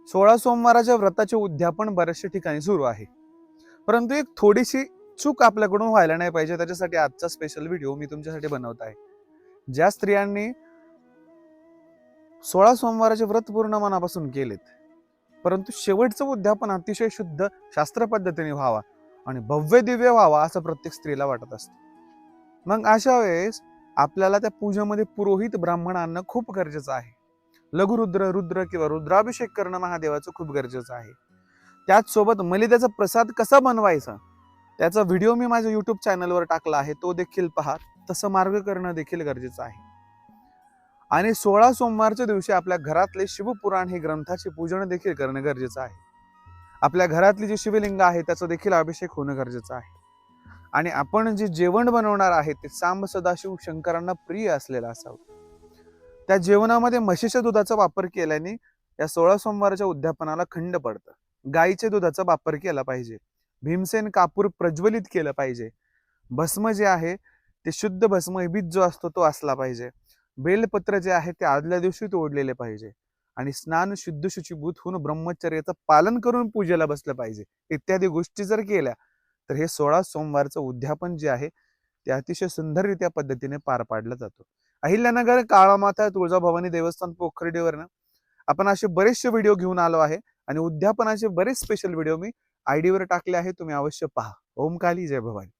16 सोमवाराच्या व्रताचे उद्यापन बऱ्याचशा ठिकाणी सुरू आहे, परंतु एक थोडीशी चूक आपल्याकडून व्हायला नाही पाहिजे. त्याच्यासाठी आजचा स्पेशल व्हिडिओ मी तुमच्यासाठी बनवत आहे. ज्या स्त्रियांनी 16 सोमवाराचे व्रत पूर्ण मनापासून केलेत, परंतु शेवटचं उद्यापन अतिशय शुद्ध शास्त्र पद्धतीने व्हावा आणि भव्य दिव्य व्हावा असं प्रत्येक स्त्रीला वाटत असतं. मग अशा वेळेस आपल्याला त्या पूजेमध्ये पुरोहित ब्राह्मण आणणं खूप गरजेचं आहे. लघुरुद्र, रुद्र किंवा रुद्राभिषेक करणं महादेवाचं खूप गरजेचं आहे. त्याच सोबत मलिद्याचा प्रसाद कसा बनवायचा त्याचा व्हिडिओ मी माझ्या युट्यूब चॅनलवर टाकला आहे, तो देखील पहा. तसं मार्ग करणं देखील गरजेचं आहे. आणि 16 सोमवारच्या दिवशी आपल्या घरातले शिवपुराण हे ग्रंथाचे पूजन देखील करणं गरजेचं आहे. आपल्या घरातली जी शिवलिंग आहे त्याचा देखील अभिषेक होणं गरजेचं आहे. आणि आपण जे जेवण बनवणार आहे ते सांब सदाशिव शंकरांना प्रिय असलेलं असावं. त्या जेवणामध्ये म्हशीच्या दुधाचा वापर केल्याने या 16 सोमवारच्या उद्यापनाला खंड पडतं. गाईच्या दुधाचा वापर केला पाहिजे. भीमसेन कापूर प्रज्वलित केलं पाहिजे. भस्म जे आहे ते शुद्ध भस्म बीज जो असतो तो असला पाहिजे. बेलपत्र जे आहे ते आदल्या दिवशी तोडलेले पाहिजे आणि स्नान शुद्ध शुचीभूत होऊन ब्रह्मचर्याचं पालन करून पूजेला बसलं पाहिजे. इत्यादी गोष्टी जर केल्या तर हे 16 सोमवारचं उद्यापन जे आहे ते अतिशय सुंदररित्या पद्धतीने पार पाडलं जातं. अहिल्यानगर काळामाता तुळजाभवानी देवस्थान पोखर्डीवरनं आपण असे बरेचसे व्हिडिओ घेऊन आलो आहे आणि उद्यापनाचे बरेच स्पेशल व्हिडिओ मी आयडीवर टाकले आहे. तुम्ही अवश्य पहा. ओम काली जय भवानी.